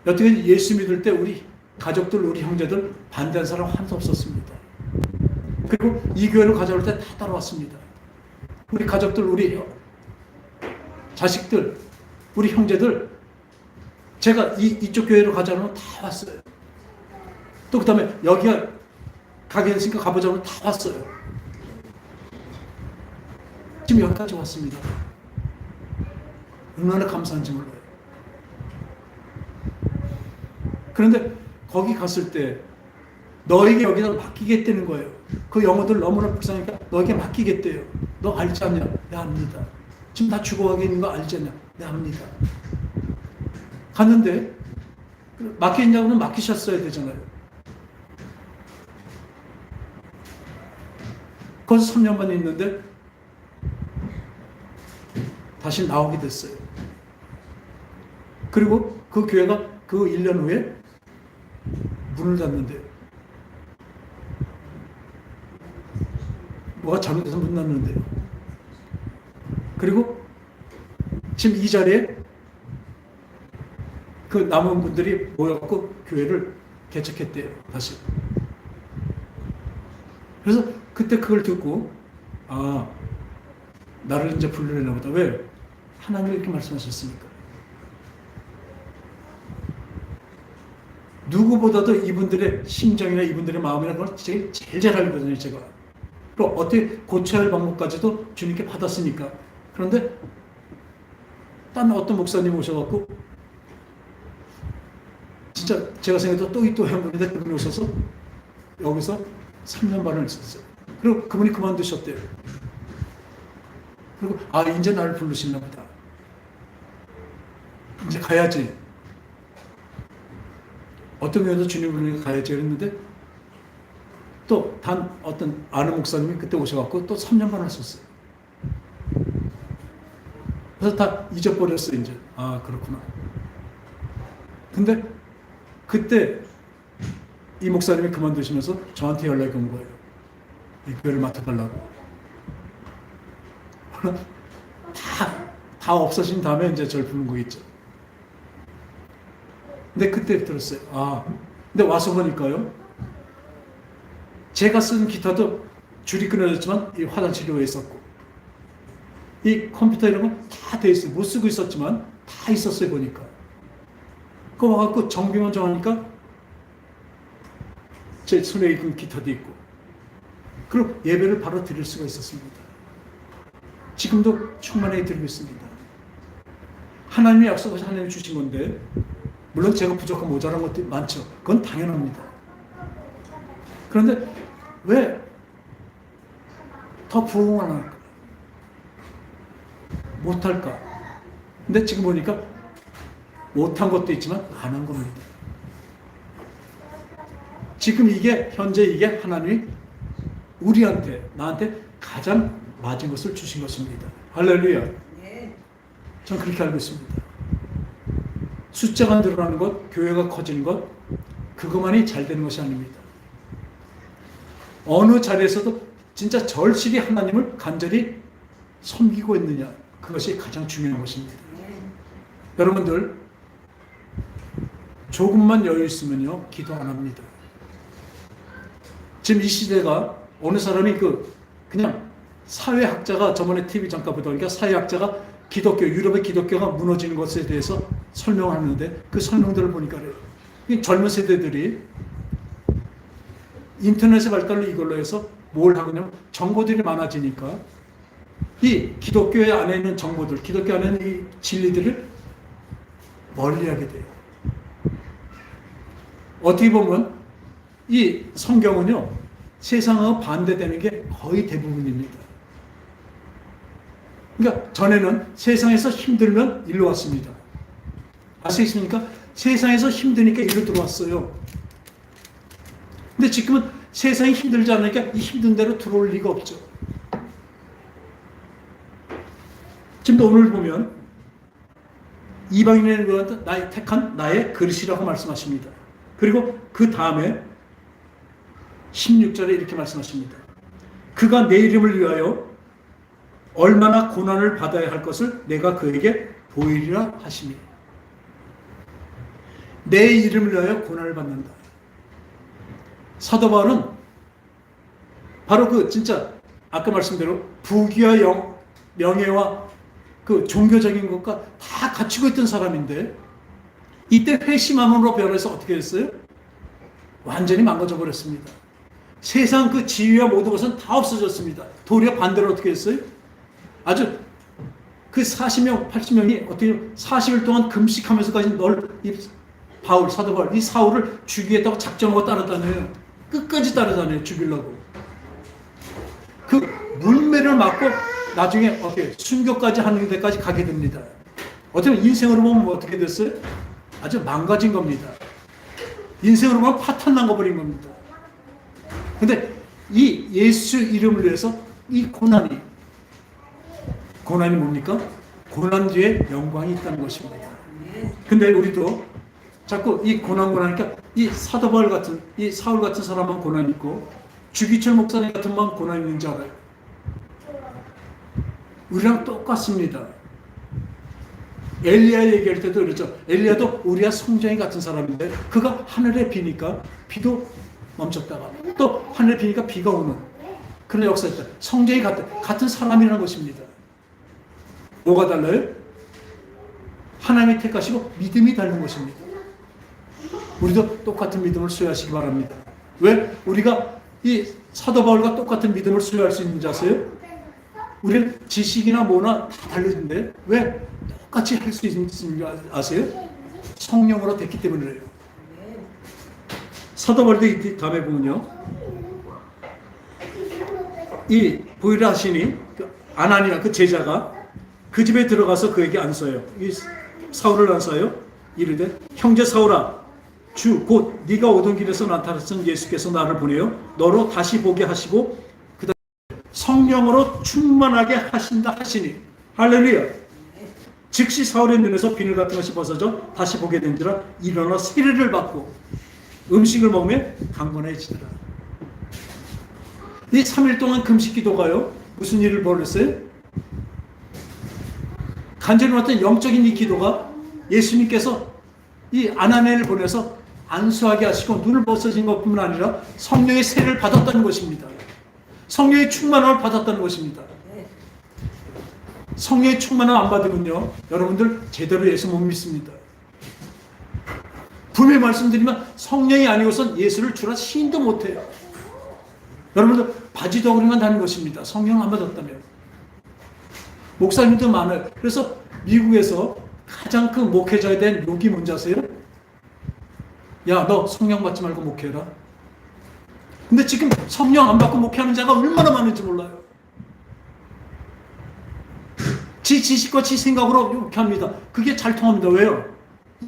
여태까지 예수 믿을 때 우리 가족들, 우리 형제들 반대한 사람 하나도 없었습니다. 그리고 이 교회로 가져올 때 다 따라왔습니다. 우리 가족들, 우리 자식들, 우리 형제들 제가 이쪽 교회로 가자면 다 왔어요. 또 그 다음에 여기가 가게 됐으니까 가보자면 다 왔어요. 지금 여기까지 왔습니다. 얼마나 감사한지 몰라요. 그런데 거기 갔을 때 너에게 여기다 맡기겠다는 거예요. 그 영혼들 너무나 불쌍하니까 너에게 맡기겠대요. 너 알지 않냐? 네, 압니다. 지금 다 죽어가게 있는 거 알지 않냐? 네, 압니다. 갔는데 맡기냐고는 맡기셨어야 되잖아요. 거기서 3년 만에 있는데 다시 나오게 됐어요. 그리고 그 교회가 그 1년 후에 문을 닫는데요. 뭐가 잘못돼서 문 닫는데요. 그리고 지금 이 자리에 그 남은 분들이 모여갖고 교회를 개척했대요. 다시. 그래서 그때 그걸 듣고 아, 나를 이제 불러내나 보다. 왜? 하나님이 이렇게 말씀하셨으니까. 누구보다도 이분들의 심정이나 이분들의 마음이나 그걸 제일 잘 알거든요, 제가. 그리고 어떻게 고쳐야 할 방법까지도 주님께 받았으니까. 그런데 딴 어떤 목사님 오셔갖고 진짜 제가 생각해도 또 한 분인데 그분이 오셔서 여기서 3년 반을 있었어요. 그리고 그분이 그만두셨대요. 그리고 아, 이제 나를 부르시나 보다. 이제 가야지. 어떤 면에서 주님 부르니까 가야지 그랬는데 또 단 어떤 아는 목사님이 그때 오셔갖고 또 3년 반 하셨어요. 그래서 다 잊어버렸어요, 이제. 아, 그렇구나. 근데 그때 이 목사님이 그만두시면서 저한테 연락이 온 거예요. 이 교회를 맡아달라고. 다 없어진 다음에 이제 저를 부른 거겠죠. 근데 그때 들었어요. 아, 근데 와서 보니까요. 제가 쓴 기타도 줄이 끊어졌지만 이 화장실에 있었고, 이 컴퓨터 이런 건 다 돼 있어요. 못 쓰고 있었지만 다 있었어요, 보니까. 그거 와갖고 정비만 정하니까 제 손에 있는 기타도 있고, 그리고 예배를 바로 드릴 수가 있었습니다. 지금도 충만하게 드리고 있습니다. 하나님의 약속을 하나님이 주신 건데, 물론 제가 부족한 모자란 것도 많죠. 그건 당연합니다. 그런데 왜 더 부흥을 안 할까? 못할까? 근데 지금 보니까 못한 것도 있지만 안 한 겁니다. 지금 이게 현재 이게 하나님이 우리한테 나한테 가장 맞은 것을 주신 것입니다. 할렐루야. 전 그렇게 알고 있습니다. 숫자가 늘어나는 것, 교회가 커지는 것, 그것만이 잘 되는 것이 아닙니다. 어느 자리에서도 진짜 절실히 하나님을 간절히 섬기고 있느냐, 그것이 가장 중요한 것입니다. 여러분들 조금만 여유 있으면요 기도 안 합니다. 지금 이 시대가 어느 사람이 그냥 사회학자가 저번에 TV 잠깐 보다 보니까 사회학자가 기독교, 유럽의 기독교가 무너지는 것에 대해서 설명하는데 그 설명들을 보니까 그래요. 젊은 세대들이 인터넷의 발달로 이걸로 해서 뭘 하느냐면 정보들이 많아지니까 이 기독교의 안에 있는 정보들, 기독교 안에 있는 이 진리들을 멀리하게 돼요. 어떻게 보면 이 성경은요 세상과 반대되는 게 거의 대부분입니다. 그러니까 전에는 세상에서 힘들면 일로 왔습니다. 아시겠습니까? 세상에서 힘드니까 일로 들어왔어요. 근데 지금은 세상이 힘들지 않으니까 이 힘든 대로 들어올 리가 없죠. 지금도 오늘 보면 이방인을 나의 택한 나의 그릇이라고 말씀하십니다. 그리고 그 다음에 16절에 이렇게 말씀하십니다. 그가 내 이름을 위하여 얼마나 고난을 받아야 할 것을 내가 그에게 보이리라 하시니, 내 이름을 위하여 고난을 받는다. 사도 바울은 바로 진짜 아까 말씀대로 부귀와 명예와 그 종교적인 것과 다 갖추고 있던 사람인데 이때 회심함으로 변해서 어떻게 됐어요? 완전히 망가져 버렸습니다. 세상 그 지위와 모든 것은 다 없어졌습니다. 도리어 반대로 어떻게 했어요? 아주 그 40명, 80명이 어떻게 40일 동안 금식하면서까지 이 바울, 사도 바울, 이 사울을 죽이겠다고 작정하고 따라다녀요. 끝까지 따라다녀요. 죽이려고. 그 물매를 맞고 나중에 어떻게 순교까지 하는 데까지 가게 됩니다. 어떻게 인생으로 보면 어떻게 됐어요? 아주 망가진 겁니다. 인생으로 보면 파탄 나버린 겁니다. 근데 이 예수 이름을 위해서 이 고난이 뭡니까? 고난 뒤에 영광이 있다는 것입니다. 근데 우리도 자꾸 이 고난하니까 이 사도 바울 같은, 이 사울 같은 사람만 고난 있고 주기철 목사님 같은 만 고난 있는 줄 알아요. 우리랑 똑같습니다. 엘리야 얘기할 때도 그렇죠. 엘리야도 우리와 성전이 같은 사람인데 그가 하늘에 비니까 비도 멈췄다가 또 하늘에 비니까 비가 오는 그런 역사였다. 성전이 같은 사람이라는 것입니다. 뭐가 달라요? 하나님이 택하시고 믿음이 다른 것입니다. 우리도 똑같은 믿음을 수여하시기 바랍니다. 왜? 우리가 이 사도 바울과 똑같은 믿음을 수여할 수 있는지 아세요? 우리는 지식이나 뭐나 다 다르는데 왜 똑같이 할 수 있는지 아세요? 성령으로 됐기 때문이에요. 사도 바울도 다음에 보면요, 이 보이라 하시니 아나니아 그 제자가 그 집에 들어가서 그에게 안서요. 이 사울을 안서요. 이르되 형제 사울아, 주 곧 네가 오던 길에서 나타났던 예수께서 나를 보내요 너로 다시 보게 하시고 그다음 성령으로 충만하게 하신다 하시니. 할렐루야. 즉시 사울의 눈에서 비늘 같은 것이 벗어져 다시 보게 된지라 일어나 세례를 받고 음식을 먹으며 강건해지더라. 이 3일 동안 금식 기도가요 무슨 일을 벌였어요? 간절히 왔던 영적인 이 기도가 예수님께서 이 아나니아를 보내서 안수하게 하시고 눈을 벗어진 것뿐만 아니라 성령의 세례를 받았다는 것입니다. 성령의 충만함을 받았다는 것입니다. 성령의 충만함 안 받으면요 여러분들 제대로 예수 못 믿습니다. 분명히 말씀드리면 성령이 아니고선 예수를 주라 시인도 못해요. 여러분들 바지 덩어리만 다는 것입니다. 성령 안 받았다면. 목사님도 많아요. 그래서 미국에서 가장 큰 목회자에 대한 욕이 뭔지 아세요? 야, 너 성령 받지 말고 목회해라. 근데 지금 성령 안 받고 목회하는 자가 얼마나 많은지 몰라요. 지 지식과 지 생각으로 목회합니다. 그게 잘 통합니다. 왜요?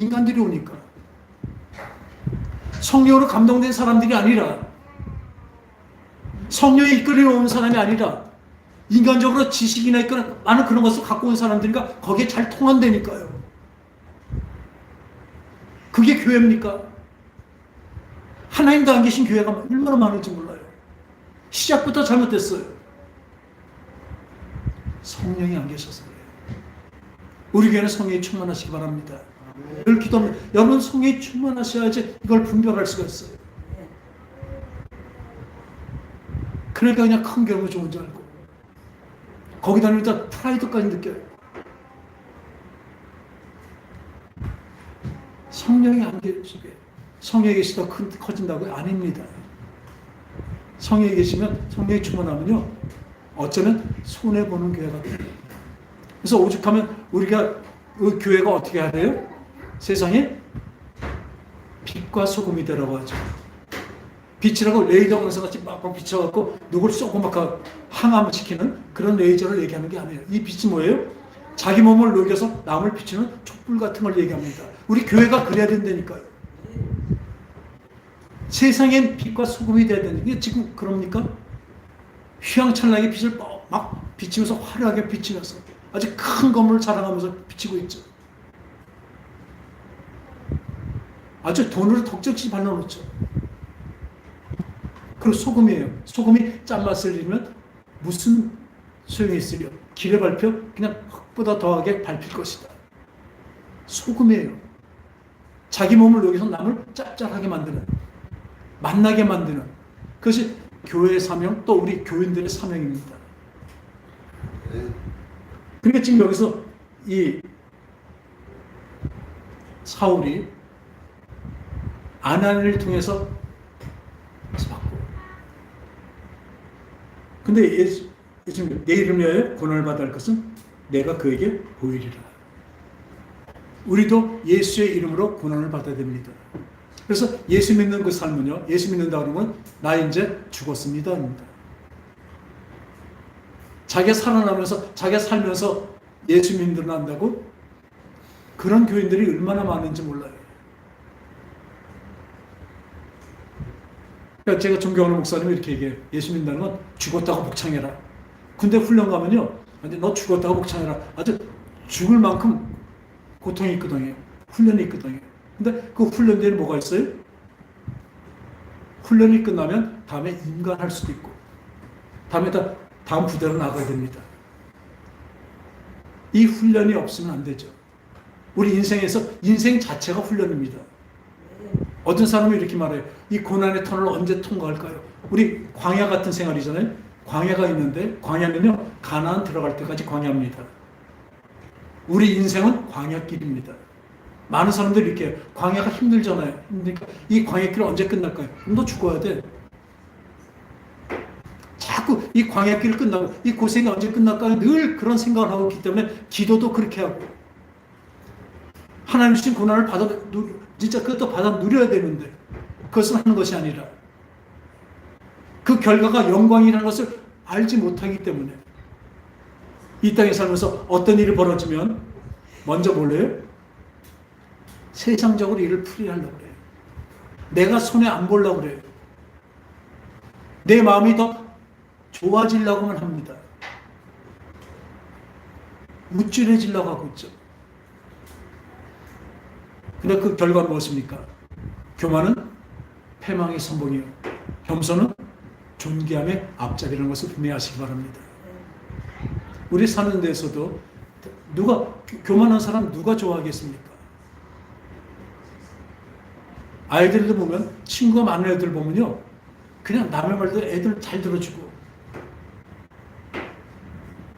인간들이 오니까. 성령으로 감동된 사람들이 아니라, 성령에 이끌려 온 사람이 아니라 인간적으로 지식이나 있거나 많은 그런 것을 갖고 온 사람들이니까 거기에 잘 통한다니까요. 그게 교회입니까? 하나님도 안 계신 교회가 얼마나 많은지 몰라요. 시작부터 잘못됐어요. 성령이 안 계셔서 그래요. 우리 교회는 성령이 충만하시기 바랍니다. 늘 기도합니다. 여러분 성령이 충만하셔야지 이걸 분별할 수가 있어요. 그러니까 그냥 큰 경우 좋은 줄 알고 거기 다니면서 프라이드까지 느껴요. 성령이 안 계시게 성령이 계시다 커진다고요? 아닙니다. 성령이 계시면 성령이 충만하면요 어쩌면 손해보는 교회가 돼요. 그래서 오죽하면 우리가 그 교회가 어떻게 해야 돼요? 세상에 빛과 소금이 되라고 하죠. 빛이라고 레이저 광선같이 막 비춰갖고 누굴 쏘고 막 항암시키는 그런 레이저를 얘기하는 게 아니에요. 이 빛이 뭐예요? 자기 몸을 녹여서 남을 비추는 촛불 같은 걸 얘기합니다. 우리 교회가 그래야 된다니까요. 세상엔 빛과 소금이 돼야 되는데 이게 지금 그럽니까? 휘황찬란하게 빛을 막 비치면서 화려하게 비치면서 아주 큰 건물을 자랑하면서 비치고 있죠. 아주 돈으로 덕적지 발라놓죠. 그리고 소금이에요. 소금이 짠맛을 잃으면 무슨 소용이 있으려? 길에 밟혀 그냥 흙보다 더하게 밟힐 것이다. 소금이에요. 자기 몸을 녹여서 남을 짭짤하게 만드는, 만나게 만드는 그것이 교회의 사명, 또 우리 교인들의 사명입니다. 그러니까 지금 여기서 이 사울이 아나니아를 통해서 받고, 근데 예수님 내 이름 위하여 고난을 받을 것은 내가 그에게 보이리라. 우리도 예수의 이름으로 고난을 받아야 됩니다. 그래서 예수 믿는 그 삶은요, 예수 믿는다 그러면 나 이제 죽었습니다 합니다. 자기가 살아나면서, 자기가 살면서 예수 믿는다고? 그런 교인들이 얼마나 많은지 몰라요. 그러니까 제가 존경하는 목사님이 이렇게 얘기해요. 예수 믿는다는 건 죽었다고 복창해라. 근데 훈련 가면요, 너 죽었다고 복창해라. 아주 죽을 만큼 고통이 있거든요. 훈련이 있거든요. 근데 그 훈련 뒤에 뭐가 있어요? 훈련이 끝나면 다음에 임관할 수도 있고, 다음 부대로 나가야 됩니다. 이 훈련이 없으면 안 되죠. 우리 인생에서 인생 자체가 훈련입니다. 어떤 사람이 이렇게 말해요. 이 고난의 터널을 언제 통과할까요? 우리 광야 같은 생활이잖아요. 광야가 있는데, 광야는요, 가나안 들어갈 때까지 광야입니다. 우리 인생은 광야길입니다. 많은 사람들이 이렇게 해요. 광야가 힘들잖아요. 그러니까 이 광야길 언제 끝날까요? 너 죽어야 돼. 자꾸 이 광야길을 끝나고 이 고생이 언제 끝날까요? 늘 그런 생각을 하고 있기 때문에 기도도 그렇게 하고, 하나님 주신 고난을 진짜 그것도 받아 누려야 되는데 그것은 하는 것이 아니라 그 결과가 영광이라는 것을 알지 못하기 때문에 이 땅에 살면서 어떤 일이 벌어지면 먼저 몰래요? 세상적으로 일을 풀이하려고 그래요. 내가 손해 안 보려고 그래요. 내 마음이 더 좋아지려고만 합니다. 우쭐해지려고 하고 있죠. 근데 그 결과는 무엇입니까? 교만은 패망의 선봉이요, 겸손은 존귀함의 앞잡이라는 것을 분명히 아시기 바랍니다. 우리 사는 데서도 교만한 사람 누가 좋아하겠습니까? 아이들도 보면, 친구가 많은 애들 보면요, 그냥 남의 말도 애들 잘 들어주고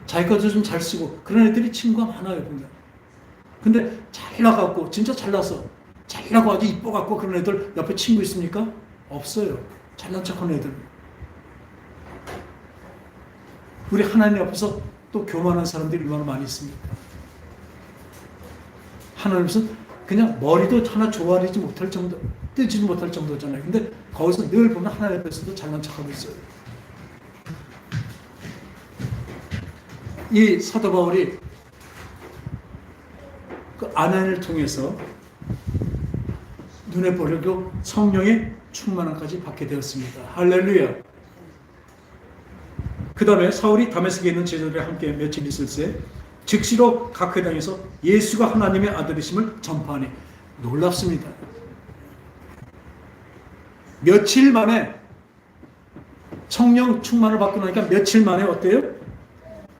자기 것도 좀 잘 쓰고 그런 애들이 친구가 많아요, 보면. 근데 잘나갖고, 진짜 잘나서, 잘나고 아주 이뻐갖고 그런 애들 옆에 친구 있습니까? 없어요. 잘난 척하는 애들. 우리 하나님 앞에서 또 교만한 사람들이 얼마나 많이 있습니까? 하나님께서 그냥 머리도 하나 조아리지 못할 정도, 뜨지도 못할 정도잖아요. 근데 거기서 늘 보면 하나님 앞에서도 잘난 척하고 있어요. 이 사도 바울이 그 아나니를 통해서 눈에 보려고 성령의 충만함까지 받게 되었습니다. 할렐루야. 그 다음에 사울이 다메섹에 있는 제자들과 함께 며칠 있을 때 즉시로 각 회당에서 예수가 하나님의 아들이심을 전파하니 놀랍습니다. 며칠 만에 성령 충만을 받고 나니까 며칠 만에 어때요?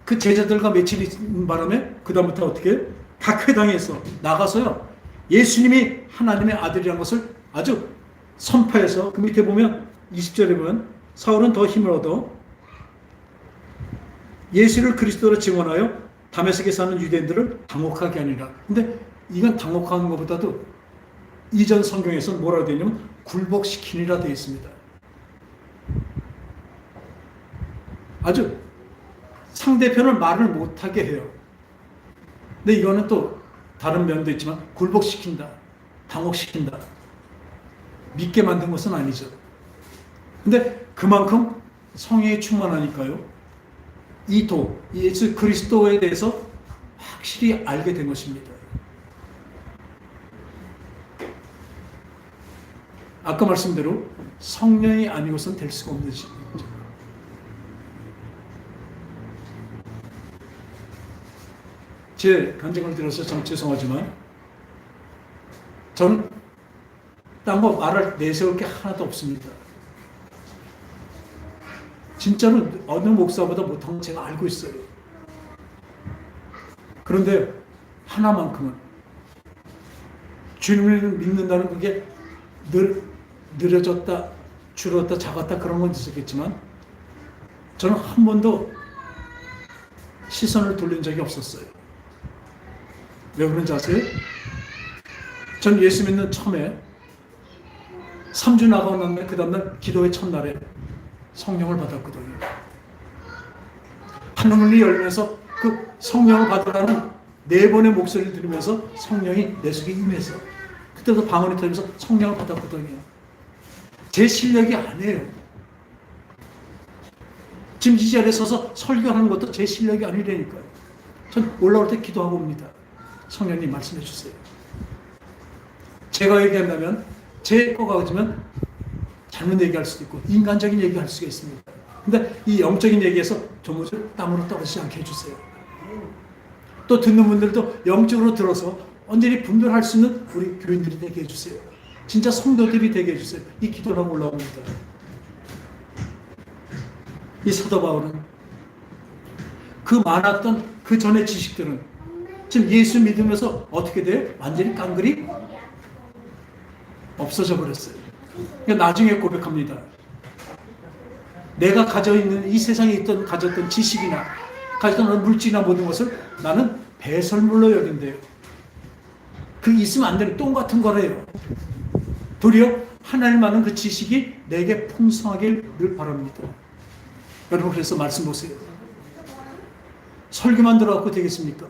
그 제자들과 며칠 있는 바람에 그 다음부터 어떻게 해요? 각 회당에서 나가서요, 예수님이 하나님의 아들이라는 것을 아주 선포해서, 그 밑에 보면 20절에 보면 사울은 더 힘을 얻어 예수를 그리스도로 증언하여 다메섹에 사는 유대인들을 당혹하게 하니라. 근데 이건 당혹하는 것보다도 이전 성경에서는 뭐라고 되어 있냐면 굴복시키니라 되어 있습니다. 아주 상대편을 말을 못하게 해요. 근데 이거는 또 다른 면도 있지만 굴복시킨다, 당혹시킨다, 믿게 만든 것은 아니죠. 근데 그만큼 성령이 충만하니까요, 예수 그리스도에 대해서 확실히 알게 된 것입니다. 아까 말씀대로 성령이 아니고선 될 수가 없는 것입니다. 제 간증을 들어서 참 죄송하지만 저는 딴 거 말을 내세울 게 하나도 없습니다. 진짜로 어느 목사보다 못한 건 제가 알고 있어요. 그런데 하나만큼은 주님을 믿는다는 그게 느려졌다, 줄었다, 작았다 그런 건 있었겠지만 저는 한 번도 시선을 돌린 적이 없었어요. 왜 그런지 아세요? 전 예수 믿는 처음에 3주 나가고 난 그 다음날 기도의 첫날에 성령을 받았거든요. 하늘문이 열면서 그 성령을 받으라는 4번의 목소리를 들으면서 성령이 내 속에 임해서 그때도 방언이 터지면서 성령을 받았거든요. 제 실력이 아니에요. 지금 이 자리에 서서 설교하는 것도 제 실력이 아니라니까요. 전 올라올 때 기도하고 옵니다. 성령님 말씀해 주세요. 제가 얘기한다면 제 거가 같으면 잘못 얘기할 수도 있고 인간적인 얘기할 수가 있습니다. 근데 이 영적인 얘기에서 조무줄 땀으로 떨어지지 않게 해주세요. 또 듣는 분들도 영적으로 들어서 언제나 분별할 수 있는 우리 교인들이 되게 해주세요. 진짜 성도들이 되게 해주세요. 이 기도를 하고 올라옵니다. 이 사도 바울은 그 많았던 그 전의 지식들은 지금 예수 믿으면서 어떻게 돼요? 완전히 깡그리 없어져 버렸어요. 그러니까 나중에 고백합니다. 내가 가져있는 이 세상에 가졌던 지식이나 가졌던 물질이나 모든 것을 나는 배설물로 여긴대요. 그 있으면 안 되는 똥 같은 거래요. 도리어 하나님 아는 그 지식이 내게 풍성하길 늘 바랍니다. 여러분 그래서 말씀 보세요. 설교만 들어갖고 되겠습니까?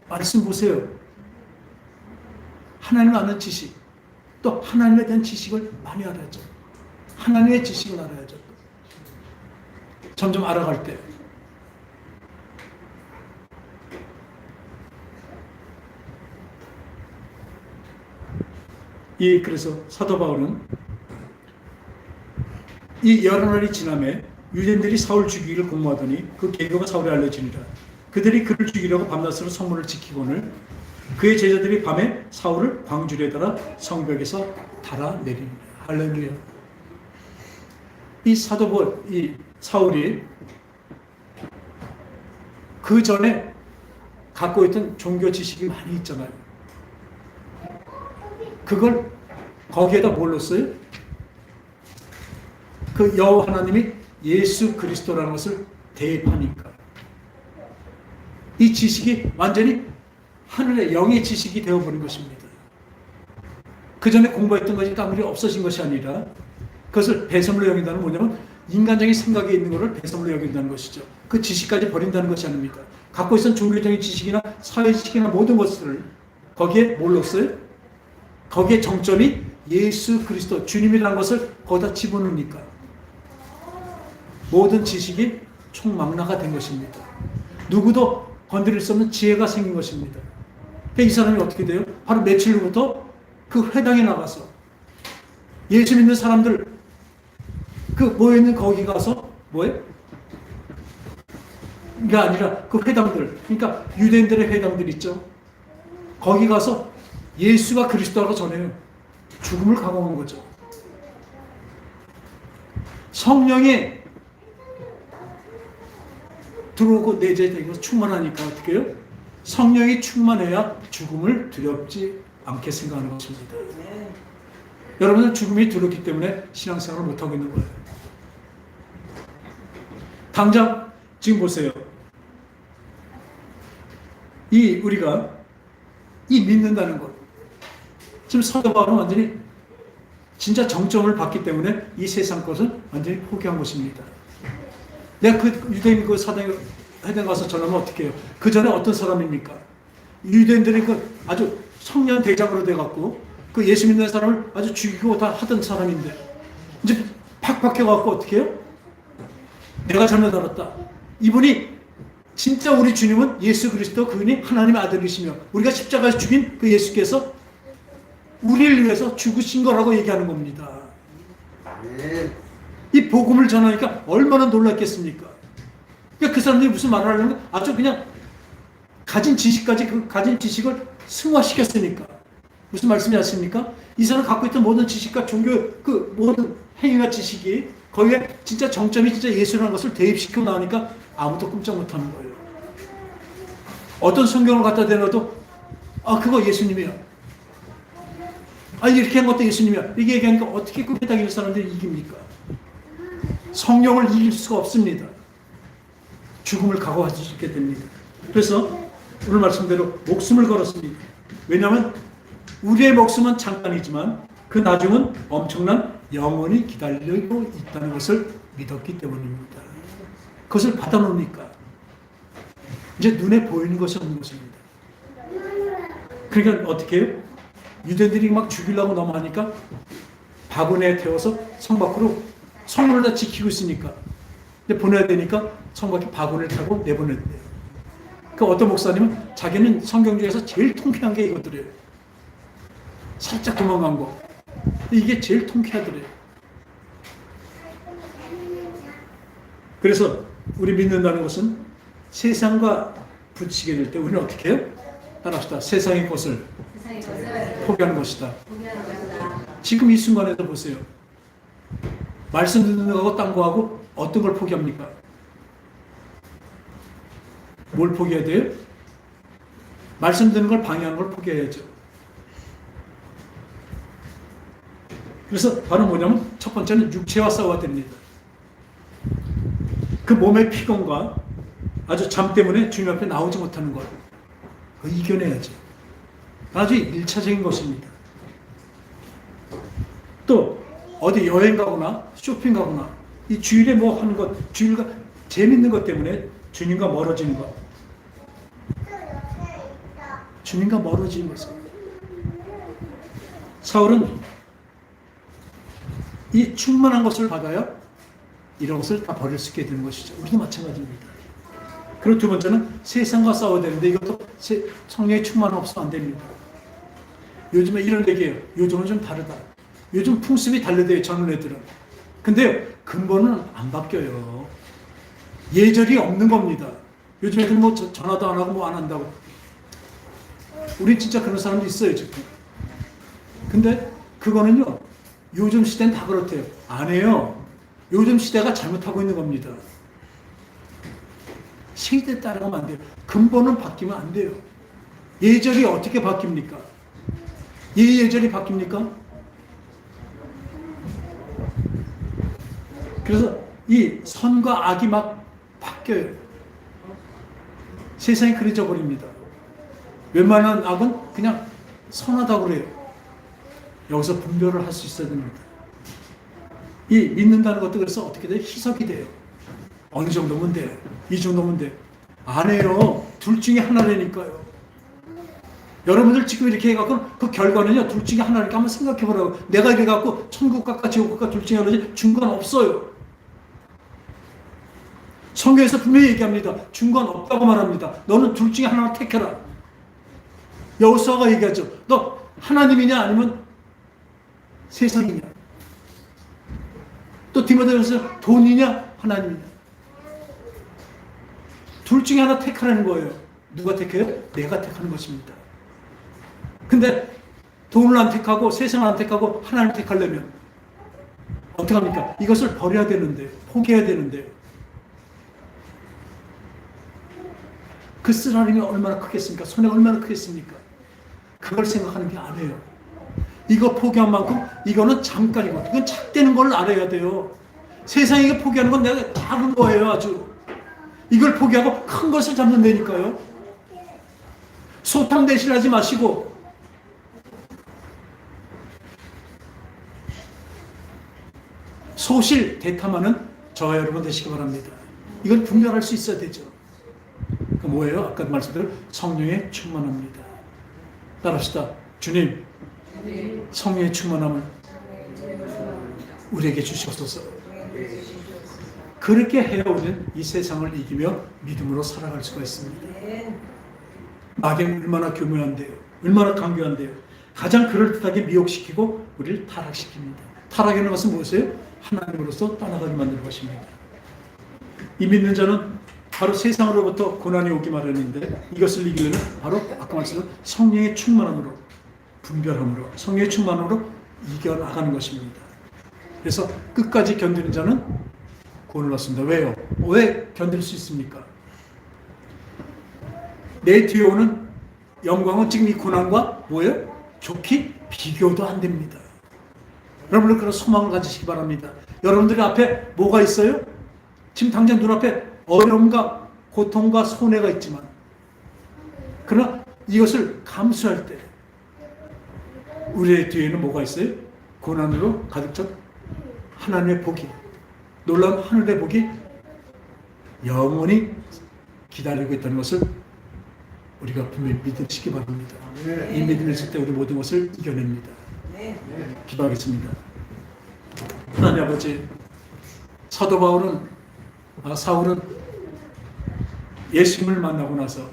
말씀 보세요. 하나님 아는 지식, 또 하나님에 대한 지식을 많이 알아야죠. 하나님의 지식을 알아야죠. 점점 알아갈 때 그래서 사도 바울은 이 여러 날이 지남에 유대인들이 사울 죽이기를 공모하더니 그 계교가 사울에 알려지니라. 그들이 그를 죽이려고 밤낮으로 성문을 지키고는 그의 제자들이 밤에 사울을 광주리에 달아 성벽에서 달아내리니라. 할렐루야. 이 사도 바울, 이 사울이 그 전에 갖고 있던 종교 지식이 많이 있잖아요. 그걸 거기에다 뭘 넣었어요? 그 여호와 하나님이 예수 그리스도라는 것을 대입하니까 이 지식이 완전히 하늘의 영의 지식이 되어버린 것입니다. 그 전에 공부했던 것이 아무리 없어진 것이 아니라 그것을 배설물로 여긴다는 뭐냐면 인간적인 생각에 있는 것을 배설물로 여긴다는 것이죠. 그 지식까지 버린다는 것이 아닙니다. 갖고 있던 종교적인 지식이나 사회 지식이나 모든 것들을 거기에 뭘 넣었어요? 거기에 정점이 예수 그리스도 주님이라는 것을 거기다 집어넣으니까 모든 지식이 총망라가 된 것입니다. 누구도 건드릴 수 없는 지혜가 생긴 것입니다. 이 사람이 어떻게 돼요? 바로 며칠 후부터 그 회당에 나가서 예수 믿는 사람들 그 모여있는 거기 가서 뭐예요? 이게 아니라 그 회당들, 그러니까 유대인들의 회당들 있죠. 거기 가서 예수가 그리스도라고 전해요. 죽음을 각오한 거죠. 성령이 들어오고 내재되고 충만하니까 어떻게 해요? 성령이 충만해야 죽음을 두렵지 않게 생각하는 것입니다. 여러분은 죽음이 두렵기 때문에 신앙생활을 못하고 있는 거예요. 당장 지금 보세요. 우리가 믿는다는 것. 지금 사도 바울은 완전히 진짜 정점을 받기 때문에 이 세상 것은 완전히 포기한 것입니다. 내가 그 유대인 그 사당에 회당 가서 전하면 어떻게 해요? 그 전에 어떤 사람입니까? 유대인들이 그 아주 청년 대장으로 돼갖고 그 예수 믿는 사람을 아주 죽이고 다 하던 사람인데 이제 팍 박혀갖고 어떻게 해요? 내가 잘못 알았다. 이분이 진짜 우리 주님은 예수 그리스도 그분이 하나님의 아들이시며 우리가 십자가에서 죽인 그 예수께서 우리를 위해서 죽으신 거라고 얘기하는 겁니다. 이 복음을 전하니까 얼마나 놀랐겠습니까? 그러니까 그 사람들이 무슨 말을 하려면 아주 그냥 가진 지식까지 그 가진 지식을 승화시켰으니까 무슨 말씀이 아십니까? 이 사람 갖고 있던 모든 지식과 종교 그 모든 행위와 지식이 거기에 진짜 정점이 진짜 예수라는 것을 대입시키고 나오니까 아무도 꼼짝 못하는 거예요. 어떤 성경을 갖다 대놔도 그거 예수님이야. 이렇게 한 것도 예수님이야. 이게 얘기하니까 어떻게 그 회당에 있는 사람들이 이깁니까? 성령을 이길 수가 없습니다. 죽음을 각오하시게 됩니다. 그래서 오늘 말씀대로 목숨을 걸었습니다. 왜냐하면 우리의 목숨은 잠깐이지만 그 나중은 엄청난 영원히 기다리고 있다는 것을 믿었기 때문입니다. 그것을 받아놓으니까 이제 눈에 보이는 것이 없는 것입니다. 그러니까 어떻게 해요? 유대인들이 막 죽이려고 넘어가니까 바구니에 태워서 성 밖으로 성문을 다 지키고 있으니까 근데 보내야 되니까 성 밖에 바구니를 타고 내보냈대요. 그 어떤 목사님은 자기는 성경 중에서 제일 통쾌한 게 이것들이에요. 살짝 도망간 거. 이게 제일 통쾌하더래요. 그래서 우리 믿는다는 것은 세상과 부딪히게 될 때 우리는 어떻게 해요? 따라합시다. 세상의 것을 포기하는 것이다. 지금 이 순간에도 보세요. 말씀 듣는 거하고 딴 거하고 어떤 걸 포기합니까? 뭘 포기해야 돼요? 말씀 듣는 걸 방해하는 걸 포기해야죠. 그래서 바로 뭐냐면 첫 번째는 육체와 싸워야 됩니다. 그 몸의 피곤과 아주 잠 때문에 주님 앞에 나오지 못하는 것, 그거 이겨내야죠. 아주 1차적인 것입니다. 또 어디 여행 가거나 쇼핑 가거나 이 주일에 뭐 하는 것, 주일과 재밌는 것 때문에 주님과 멀어지는 것, 주님과 멀어지는 것입니다. 사울은 이 충만한 것을 받아야 이런 것을 다 버릴 수 있게 되는 것이죠. 우리도 마찬가지입니다. 그리고 두 번째는 세상과 싸워야 되는데 이것도 성령의 충만함 없으면 안 됩니다. 요즘에 이런 얘기예요. 요즘은 좀 다르다. 요즘 풍습이 달라져요. 젊은 애들은. 근데 근본은 안 바뀌어요. 예절이 없는 겁니다. 요즘 애들 뭐 전화도 안 하고 뭐 안 한다고. 우리 진짜 그런 사람도 있어요 지금. 근데 그거는요. 요즘 시대는 다 그렇대요. 안 해요. 요즘 시대가 잘못하고 있는 겁니다. 시대에 따라가면 안 돼요. 근본은 바뀌면 안 돼요. 예절이 어떻게 바뀝니까? 예절이 바뀝니까? 그래서 이 선과 악이 막 바뀌어요. 세상이 그려져 버립니다. 웬만한 악은 그냥 선하다고 그래요. 여기서 분별을 할 수 있어야 됩니다. 이 믿는다는 것도 그래서 어떻게 돼요? 희석이 돼요. 어느 정도면 돼요. 이 정도면 돼요. 안 해요. 둘 중에 하나라니까요. 여러분들 지금 이렇게 해갖고 그 결과는요. 둘 중에 하나니까 한번 생각해 보라고. 내가 이래 갖고 천국 갈까 지옥 갈까 둘 중에 하나지 중간 없어요. 성경에서 분명히 얘기합니다. 중간 없다고 말합니다. 너는 둘 중에 하나를 택해라. 여호수아가 얘기하죠. 너 하나님이냐 아니면 세상이냐. 또 디모데후서 돈이냐 하나님이냐. 둘 중에 하나 택하라는 거예요. 누가 택해요? 내가 택하는 것입니다. 근데 돈을 안 택하고 세상을 안 택하고 하나님을 택하려면 어떻게 합니까? 이것을 버려야 되는데, 포기해야 되는데 그 쓰라림이 얼마나 크겠습니까? 손해가 얼마나 크겠습니까? 그걸 생각하는 게 아니에요. 이거 포기한 만큼 이거는 잠깐이고 이건 착되는 걸 알아야 돼요. 세상에 포기하는 건 내가 작은 거예요. 아주 이걸 포기하고 큰 것을 잡는다니까요. 소탕 대신하지 마시고 소실 대탐하는 저와 여러분 되시기 바랍니다. 이걸 분별할 수 있어야 되죠. 그 뭐예요? 아까 말씀드린 성령의 충만합니다. 따라합시다. 주님, 성령의 충만함을 우리에게 주시옵소서. 그렇게 해야 우리는 이 세상을 이기며 믿음으로 살아갈 수가 있습니다. 마귀는 얼마나 교묘한데요. 얼마나 강교한데요. 가장 그럴듯하게 미혹시키고 우리를 타락시킵니다. 타락이라는 것은 무엇이에요? 하나님으로서 떠나가게 만드는 것입니다. 이 믿는 자는 바로 세상으로부터 고난이 오기 마련인데 이것을 이기려면 바로 아까 말씀드린 성령의 충만함으로, 분별함으로, 성령의 충만함으로 이겨나가는 것입니다. 그래서 끝까지 견디는 자는 구원을 얻습니다. 왜요? 왜 견딜 수 있습니까? 내 뒤에 오는 영광은 지금 이 고난과 뭐예요? 좋게 비교도 안 됩니다. 여러분들 그런 소망을 가지시기 바랍니다. 여러분들 앞에 뭐가 있어요? 지금 당장 눈앞에 어려움과 고통과 손해가 있지만 그러나 이것을 감수할 때 우리의 뒤에는 뭐가 있어요? 고난으로 가득 찬 하나님의 복이, 놀라운 하늘의 복이 영원히 기다리고 있다는 것을 우리가 분명히 믿으시기 바랍니다. 이 믿음이 있을 때 우리 모든 것을 이겨냅니다. 기도하겠습니다. 하나님 아버지, 사도 사울은 예수님을 만나고 나서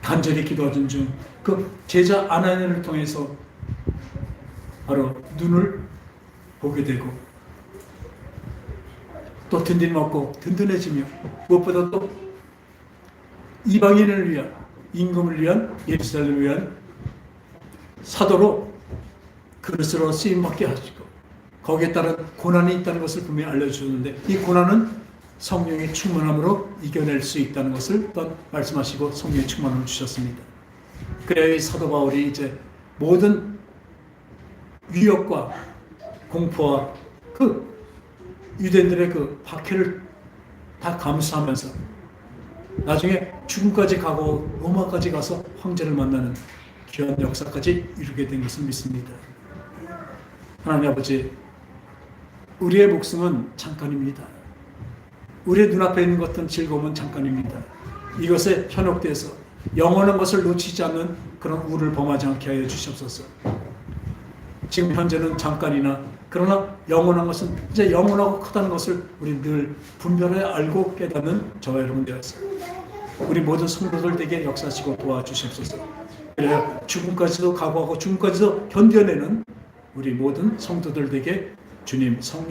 간절히 기도하던 중 그 제자 아나니아를 통해서 바로 눈을 보게 되고 또 든든히 먹고 든든해지며 무엇보다 또 이방인을 위한, 임금을 위한, 예루살렘을 위한 사도로 그릇으로 쓰임받게 하시고 거기에 따른 고난이 있다는 것을 분명히 알려주셨는데 이 고난은 성령의 충만함으로 이겨낼 수 있다는 것을 또 말씀하시고 성령의 충만함을 주셨습니다. 그래야 이 사도 바울이 이제 모든 위협과 공포와 그 유대인들의 그 박해를 다 감수하면서 나중에 죽음까지 가고 로마까지 가서 황제를 만나는 귀한 역사까지 이루게 된 것을 믿습니다. 하나님 아버지, 우리의 목숨은 잠깐입니다. 우리의 눈앞에 있는 것은 즐거움은 잠깐입니다. 이것에 현혹돼서 영원한 것을 놓치지 않는 그런 우를 범하지 않게 하여 주시옵소서. 지금 현재는 잠깐이나 그러나 영원한 것은 이제 영원하고 크다는 것을 우리 늘 분별해 알고 깨닫는 저와 여러분 되었습니다. 우리 모든 성도들 되게 역사하시고 도와주시옵소서. 그래야 죽음까지도 각오하고 죽음까지도 견뎌내는 우리 모든 성도들 되게 주님 성령